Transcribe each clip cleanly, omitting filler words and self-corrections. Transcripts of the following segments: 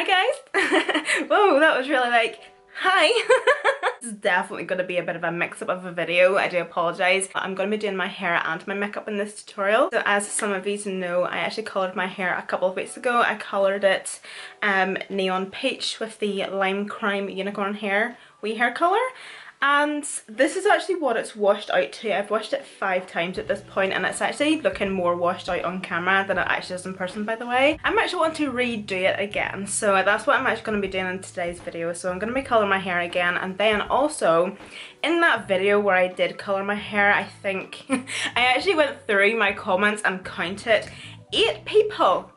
Hi guys! Whoa, that was really like, hi! This is definitely going to be a bit of a mix-up of a video. I do apologise. I'm going to be doing my hair and my makeup in this tutorial. So as some of you know, I actually coloured my hair a couple of weeks ago. I coloured it neon peach with the lime crime unicorn hair wee hair colour. And this is actually what it's washed out to. I've washed it 5 times at this point and it's actually looking more washed out on camera than it actually is in person, by the way. I'm actually wanting to redo it again, so that's what I'm actually going to be doing in today's video. So I'm going to be colouring my hair again, and then also in that video where I did colour my hair, I think I actually went through my comments and counted 8 people.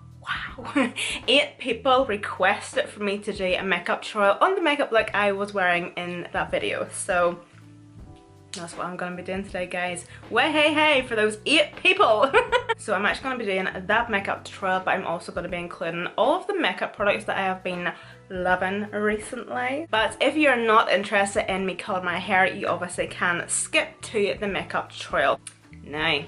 Wow, 8 people requested for me to do a makeup tutorial on the makeup look I was wearing in that video. So that's what I'm going to be doing today, guys. Way hey hey for those 8 people. So I'm actually going to be doing that makeup tutorial, but I'm also going to be including all of the makeup products that I have been loving recently. But if you're not interested in me colouring my hair, you obviously can skip to the makeup tutorial. Now,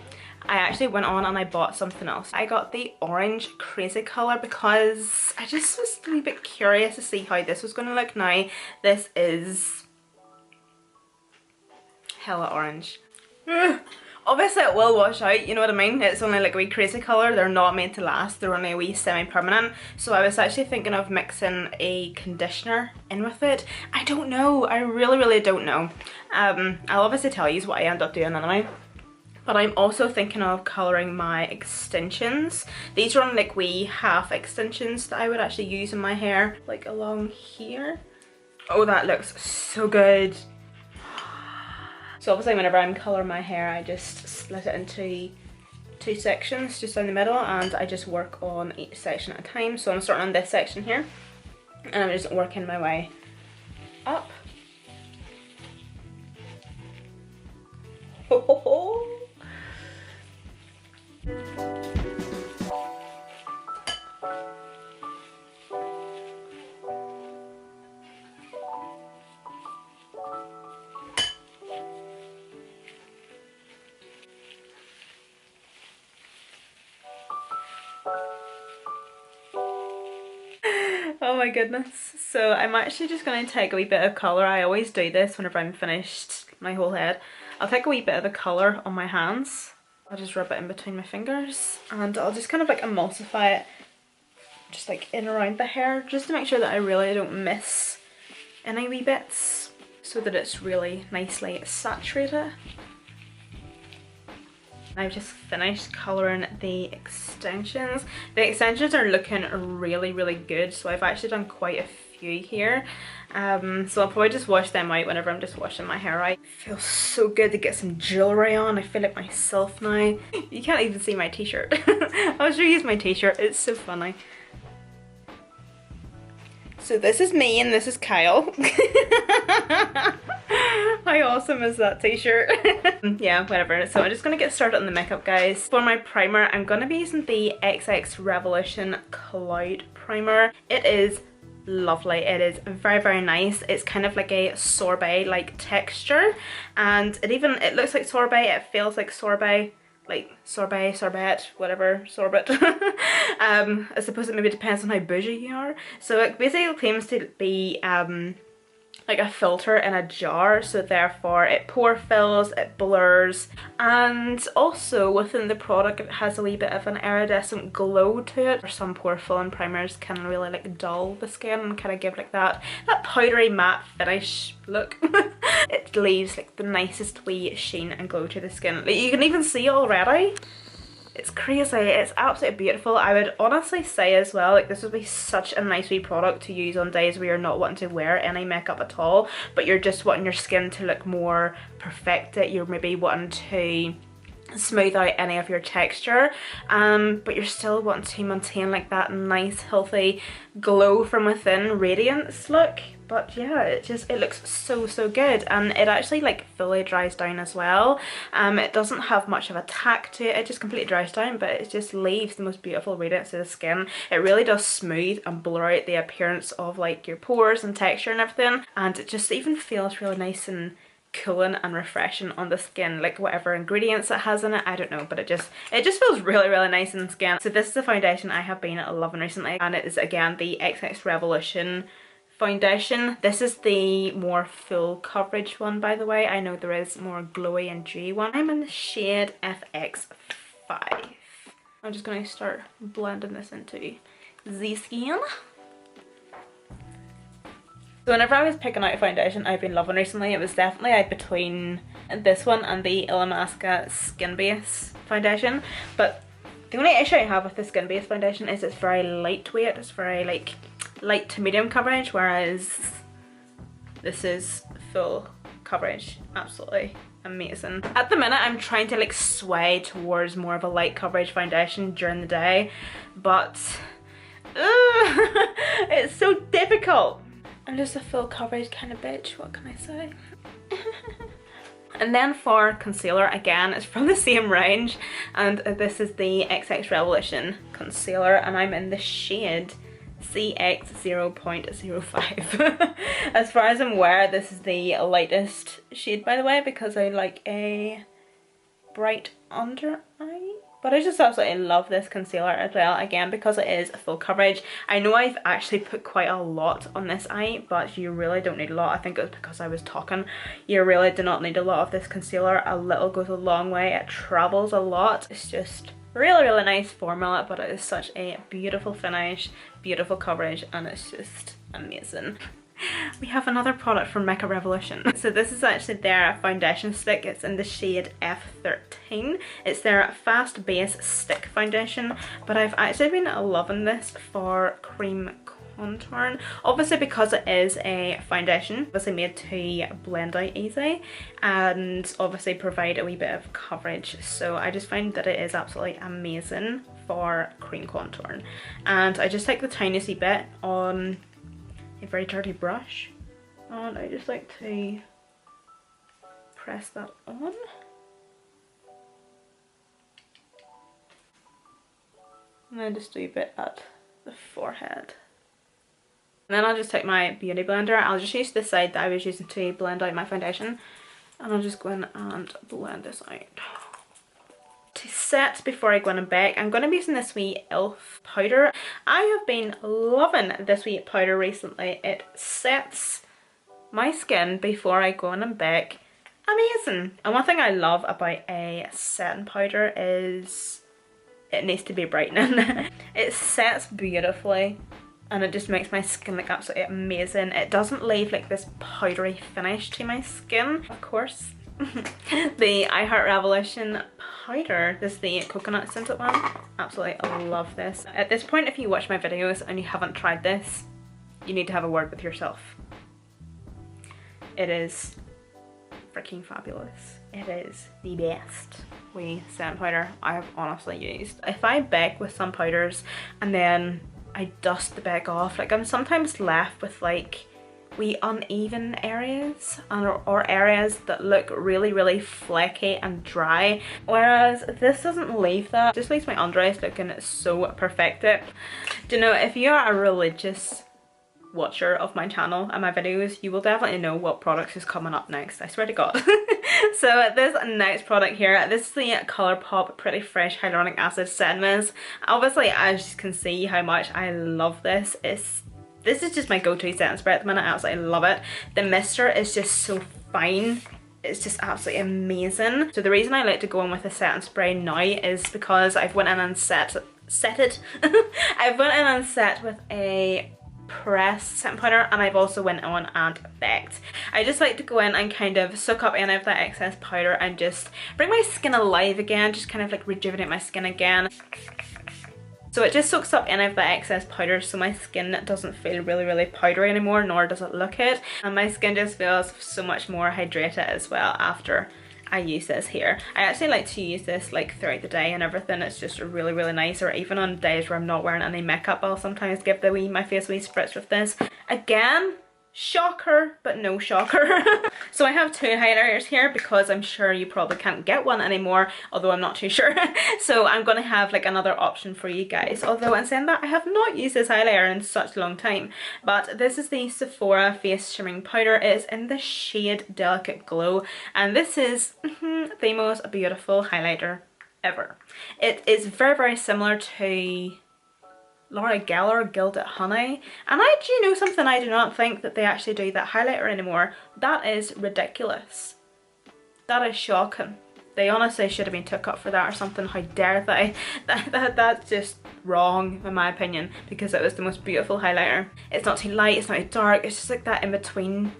I actually went on and I bought something else. I got the orange crazy colour because I just was a wee bit curious to see how this was going to look. Now, this is hella orange. Obviously it will wash out, you know what I mean? It's only like a wee crazy colour. They're not meant to last. They're only a wee semi-permanent. So I was actually thinking of mixing a conditioner in with it. I don't know. I really don't know. I'll obviously tell you what I end up doing anyway. But I'm also thinking of colouring my extensions. These are on like wee half extensions that I would actually use in my hair, like along here. Oh, that looks so good. So obviously whenever I'm colouring my hair, I just split it into 2 sections just down the middle, and I just work on each section at a time. So I'm starting on this section here and I'm just working my way up. Ho ho ho! Oh my goodness. So I'm actually just going to take a wee bit of colour. I always do this whenever I'm finished my whole head. I'll take a wee bit of the colour on my hands. I'll just rub it in between my fingers and I'll just kind of like emulsify it just like in around the hair, just to make sure that I really don't miss any wee bits, so that it's really nicely saturated. I've just finished colouring the extensions. The extensions are looking really good, so I've actually done quite a few here. So I'll probably just wash them out whenever I'm just washing my hair out. It feels so good to get some jewellery on. I feel like myself now. You can't even see my t-shirt. I'll show you my t-shirt, it's so funny. So this is me and this is Kyle. How awesome is that t-shirt? Yeah, whatever. So I'm just going to get started on the makeup, guys. For my primer, I'm going to be using the XX Revolution Cloud Primer. It is lovely. It is very nice. It's kind of like a sorbet like texture, and it looks like sorbet. It feels like sorbet. Like sorbet, whatever, sorbet. I suppose it maybe depends on how bougie you are. So it basically claims to be like a filter in a jar, so therefore it pore fills, it blurs, and also within the product it has a wee bit of an iridescent glow to it. Some pore filling primers can really like dull the skin and kind of give like that powdery matte finish look. It leaves like the nicest wee sheen and glow to the skin. Like, you can even see already. It's crazy. It's absolutely beautiful. I would honestly say as well, like, this would be such a nice wee product to use on days where you're not wanting to wear any makeup at all, but you're just wanting your skin to look more perfected. You're maybe wanting to smooth out any of your texture, but you're still wanting to maintain like that nice healthy glow from within radiance look. But yeah, it looks so good, and it actually like fully dries down as well. It doesn't have much of a tack to it. It just completely dries down, but it just leaves the most beautiful radiance to the skin. It really does smooth and blur out the appearance of like your pores and texture and everything, and it just even feels really nice and cooling and refreshing on the skin, like whatever ingredients it has in it, I don't know, but it just feels really, really nice in the skin. So this is the foundation I have been loving recently, and it is again the XX Revolution foundation. This is the more full coverage one, by the way. I know there is more glowy and dewy one. I'm in the shade FX5. I'm just going to start blending this into the skin. So whenever I was picking out a foundation I've been loving recently, it was definitely between this one and the Illamasqua Skin Base foundation. But the only issue I have with the Skin Base foundation is it's very lightweight. It's very like light to medium coverage, whereas this is full coverage. Absolutely amazing. At the minute I'm trying to like sway towards more of a light coverage foundation during the day, but it's so difficult. I'm just a full coverage kind of bitch, what can I say? And then for concealer, again, it's from the same range, and this is the XX Revolution concealer, and I'm in the shade CX 0.05. As far as I'm aware, this is the lightest shade, by the way, because I like a bright under eye. But I just absolutely love this concealer as well, again because it is full coverage. I know I've actually put quite a lot on this eye, but you really don't need a lot. I think it was because I was talking. You really do not need a lot of this concealer. A little goes a long way. It travels a lot. It's just really, really nice formula, but it is such a beautiful finish, beautiful coverage, and it's just amazing. We have another product from Makeup Revolution. So this is actually their foundation stick. It's in the shade F13. It's their Fast Base Stick Foundation, but I've actually been loving this for cream contouring. Obviously because it is a foundation, obviously made to blend out easy and obviously provide a wee bit of coverage. So I just find that it is absolutely amazing for cream contouring. And I just take the tiniest wee bit on a very dirty brush, and I just like to press that on. And then just do a bit at the forehead. And then I'll just take my beauty blender. I'll just use this side that I was using to blend out my foundation, and I'll just go in and blend this out. To set before I go in and bake, I'm going to be using this wee e.l.f. powder. I have been loving this wee powder recently. It sets my skin before I go in and bake amazing. And one thing I love about a setting powder is it needs to be brightening. It sets beautifully and it just makes my skin look absolutely amazing. It doesn't leave like this powdery finish to my skin, of course. The I Heart Revolution powder, this is the coconut scented one. Absolutely love this. At this point, if you watch my videos and you haven't tried this, you need to have a word with yourself. It is freaking fabulous. It is the best wee setting powder I have honestly used. If I bake with some powders and then I dust the bake off, like I'm sometimes left with like wee uneven areas or areas that look really, really flaky and dry, whereas this doesn't leave that. It just leaves my under eyes looking so perfected. Do you know, if you are a religious watcher of my channel and my videos, you will definitely know what products is coming up next, I swear to God. So this next product here, this is the Colourpop Pretty Fresh Hyaluronic Acid Setting Mist. Obviously, as you can see how much I love this. This is just my go-to setting spray at the minute. I absolutely love it. The mister is just so fine. It's just absolutely amazing. So the reason I like to go in with a setting spray now is because I've went in and set it. I've went in and set with a pressed setting powder, and I've also went on and baked. I just like to go in and kind of soak up any of that excess powder and just bring my skin alive again, just kind of like rejuvenate my skin again. So it just soaks up any of the excess powder so my skin doesn't feel really, really powdery anymore, nor does it look it. And my skin just feels so much more hydrated as well after I use this here. I actually like to use this like throughout the day and everything. It's just really, really nice. Or even on days where I'm not wearing any makeup, I'll sometimes give my face a wee spritz with this. Again, Shocker, but no shocker. So I have two highlighters here because I'm sure you probably can't get one anymore, although I'm not too sure. So I'm gonna have like another option for you guys. Although in saying that, I have not used this highlighter in such a long time. But this is the Sephora Face Shimmering Powder. It is in the shade Delicate Glow. And this is the most beautiful highlighter ever. It is very, very similar to Laura Geller Gilded Honey, and do you know something? I do not think that they actually do that highlighter anymore. That is ridiculous. That is shocking. They honestly should have been took up for that or something. How dare they? That's just wrong in my opinion, because it was the most beautiful highlighter. It's not too light, it's not too dark, it's just like that in between.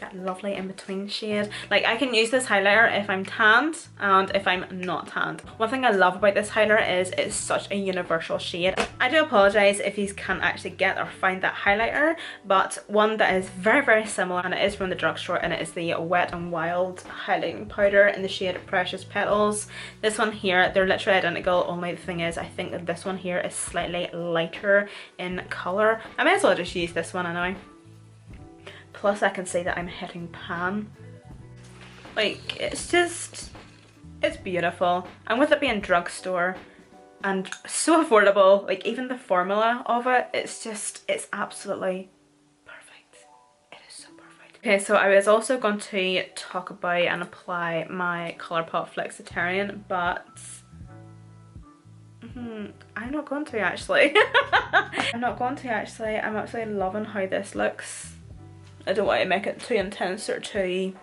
That lovely in-between shade. Like, I can use this highlighter if I'm tanned and if I'm not tanned. One thing I love about this highlighter is it's such a universal shade. I do apologise if you can't actually get or find that highlighter, but one that is very, very similar, and it is from the drugstore, and it is the Wet n Wild highlighting powder in the shade Precious Petals. This one here, they're literally identical, only the thing is I think that this one here is slightly lighter in colour. I may as well just use this one anyway. Plus I can see that I'm hitting pan. Like, it's just, it's beautiful. And with it being drugstore and so affordable, like even the formula of it, it's just, it's absolutely perfect. It is so perfect. Okay, so I was also going to talk about and apply my Colourpop Flexitarian, but I'm not going to actually. I'm not going to actually. I'm absolutely loving how this looks. I don't want to make it too intense or too,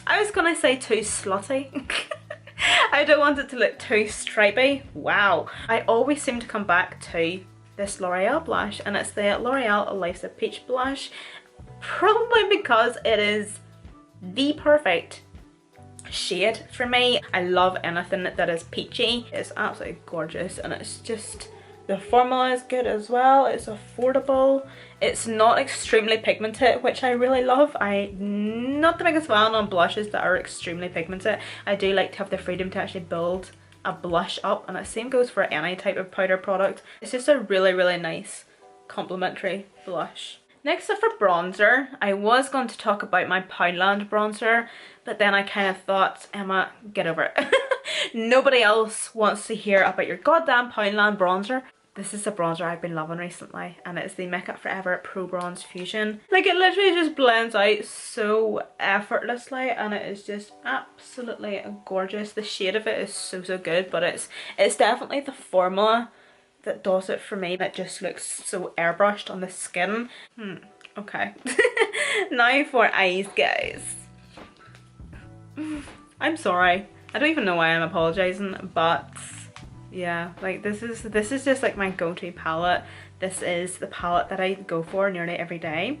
I was gonna say too slutty. I don't want it to look too stripy. Wow. I always seem to come back to this L'Oreal blush, and it's the L'Oreal Life's a Peach blush. Probably because it is the perfect shade for me. I love anything that is peachy. It's absolutely gorgeous, and it's just, the formula is good as well. It's affordable. It's not extremely pigmented, which I really love. I'm not the biggest fan on blushes that are extremely pigmented. I do like to have the freedom to actually build a blush up, and the same goes for any type of powder product. It's just a really, really nice complimentary blush. Next up for bronzer, I was going to talk about my Poundland bronzer, but then I kind of thought, Emma, get over it. Nobody else wants to hear about your goddamn Poundland bronzer. This is a bronzer I've been loving recently, and it's the Makeup Forever Pro Bronze Fusion. Like, it literally just blends out so effortlessly, and it is just absolutely gorgeous. The shade of it is so, so good, but it's definitely the formula that does it for me. That just looks so airbrushed on the skin. Okay. Now for eyes, guys. I'm sorry. I don't even know why I'm apologising, but yeah, like this is just like my go-to palette. This is the palette that I go for nearly every day,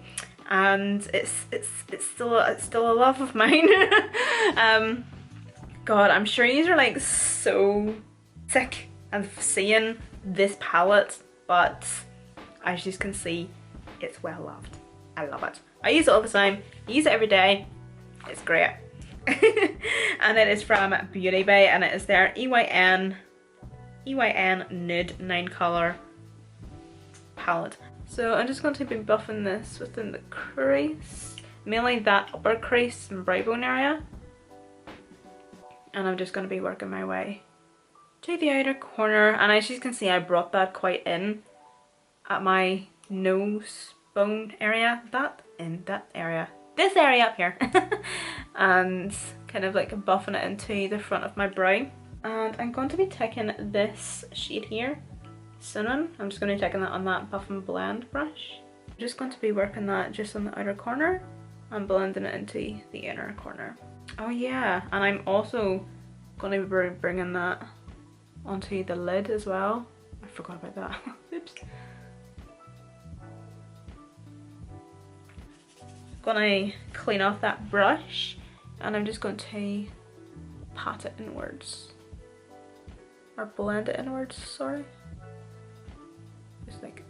and it's still a love of mine. God, I'm sure you are like so sick of seeing this palette, but as you can see, it's well loved. I love it. I use it all the time. I use it every day. It's great. And it is from Beauty Bay, and it is their EYN Nude 9 Colour palette. So I'm just going to be buffing this within the crease, mainly that upper crease and brow bone area, and I'm just going to be working my way to the outer corner. And as you can see, I brought that quite in at my nose bone area, this area up here, and kind of like buffing it into the front of my brow. And I'm going to be taking this shade here, Cinnamon. I'm just going to be taking that on that Buff and Blend brush. I'm just going to be working that just on the outer corner and blending it into the inner corner. Oh yeah, and I'm also going to be bringing that onto the lid as well. I forgot about that. Oops. Gonna clean off that brush, and I'm just going to pat it inwards, or blend it inwards, sorry. Just like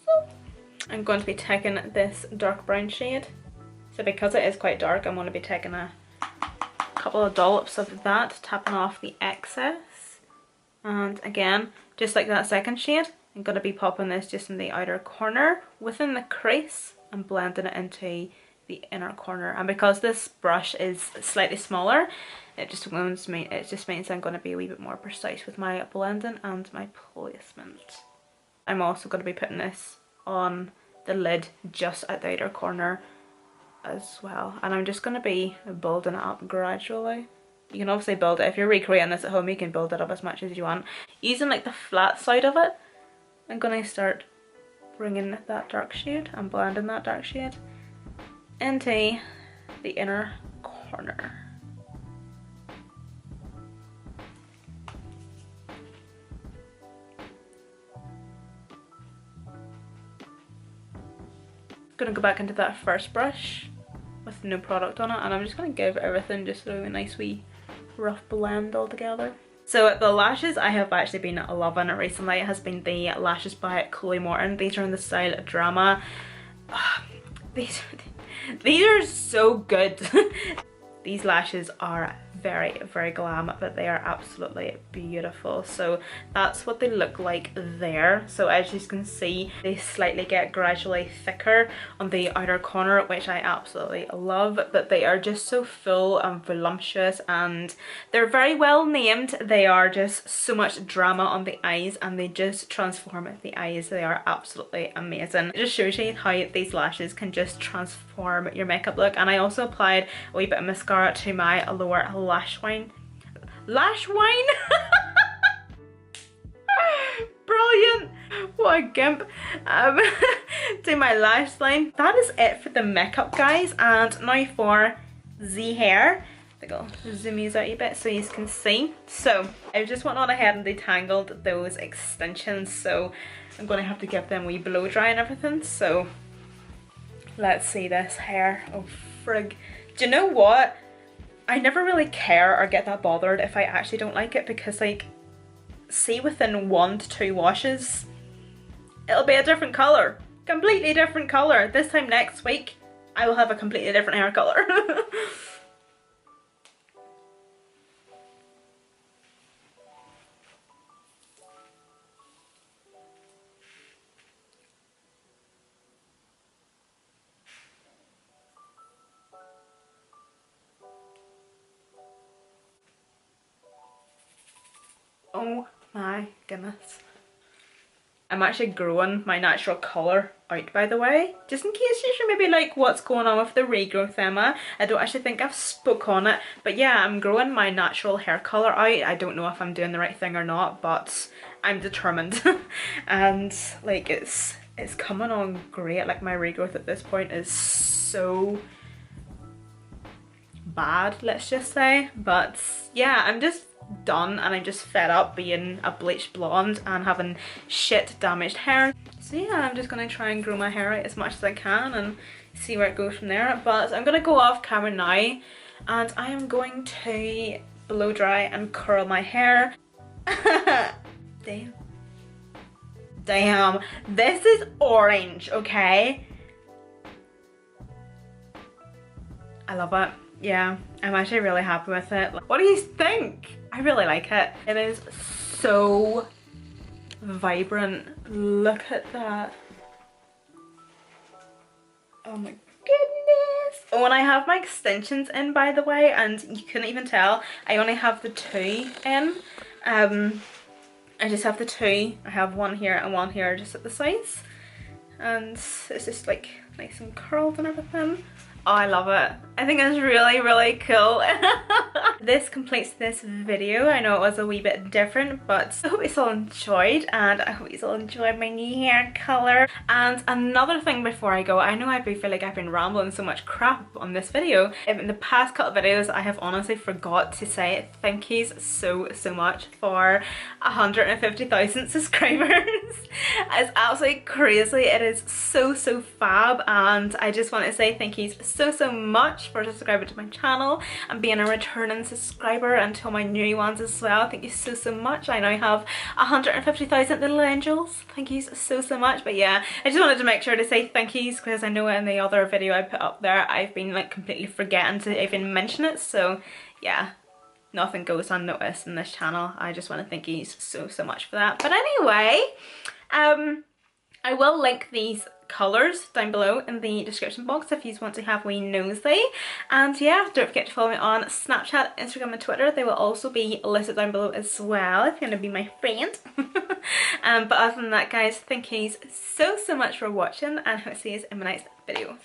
so. I'm going to be taking this dark brown shade. So because it is quite dark, I'm going to be taking a couple of dollops of that, tapping off the excess. And again, just like that second shade, I'm going to be popping this just in the outer corner within the crease and blending it into the inner corner. And because this brush is slightly smaller, it just means I'm going to be a wee bit more precise with my blending and my placement. I'm also going to be putting this on the lid just at the outer corner as well, and I'm just going to be building it up gradually. You can obviously build it, if you're recreating this at home, you can build it up as much as you want. Using like the flat side of it, I'm going to start bringing that dark shade and blending that dark shade into the inner corner. Gonna go back into that first brush with no product on it, and I'm just gonna give everything just a really nice wee rough blend all together. So the lashes I have actually been loving recently has been the lashes by Chloe Morton. These are in the style Drama. These are so good. These lashes are very, very glam, but they are absolutely beautiful. So that's what they look like there. So as you can see, they slightly get gradually thicker on the outer corner, which I absolutely love, but they are just so full and voluptuous, and they're very well named. They are just so much drama on the eyes, and they just transform the eyes. They are absolutely amazing. It just shows you how these lashes can just transform your makeup look. And I also applied a wee bit of mascara to my lower lash line. Brilliant, what a gimp. To my lash line. That is it for the makeup, guys. And now for the hair. I think I'll zoom these out a bit so you can see. So I just went on ahead and detangled those extensions, so I'm going to have to give them a wee blow dry and everything. So let's see this hair. Oh frig. Do you know what? I never really care or get that bothered if I actually don't like it, because like, see, within 1 to 2 washes, it'll be a different colour. Completely different colour. This time next week, I will have a completely different hair colour. Oh my goodness. I'm actually growing my natural colour out, by the way. Just in case you're maybe like, what's going on with the regrowth, Emma? I don't actually think I've spoke on it. But yeah, I'm growing my natural hair colour out. I don't know if I'm doing the right thing or not, but I'm determined. And like, it's coming on great. Like, my regrowth at this point is so bad, let's just say. But yeah, I'm just done, and I'm just fed up being a bleached blonde and having shit damaged hair. So yeah, I'm just gonna try and grow my hair out as much as I can and see where it goes from there. But I'm gonna go off camera now, and I am going to blow dry and curl my hair. Damn, this is orange, okay? I love it. Yeah, I'm actually really happy with it. What do you think? I really like it. It is so vibrant. Look at that. Oh my goodness. Oh, and I have my extensions in, by the way, and you couldn't even tell. I only have the 2 in. I just have the 2. I have one here and one here just at the sides. And it's just like nice and curled and everything. Oh, I love it. I think it's really, really cool. This completes this video. I know it was a wee bit different, but I hope you all enjoyed, and I hope you all enjoyed my new hair colour. And another thing before I go, I know I feel like I've been rambling so much crap on this video. In the past couple of videos, I have honestly forgot to say thank yous so much for 150,000 subscribers. It's absolutely crazy. It is so fab, and I just want to say thank yous so much for subscribing to my channel and being a returning subscriber, and to my new ones as well. Thank you so much. I now have 150,000 little angels. Thank you so much. But yeah, I just wanted to make sure to say thank yous, because I know in the other video I put up there, I've been like completely forgetting to even mention it. So yeah, nothing goes unnoticed in this channel. I just want to thank you so much for that. But anyway, I will link these colours down below in the description box if you want to have a wee nosy. And yeah, don't forget to follow me on Snapchat, Instagram and Twitter. They will also be listed down below as well if you want to be my friend. But other than that guys, thank you so much for watching, and I hope to see you in my next video.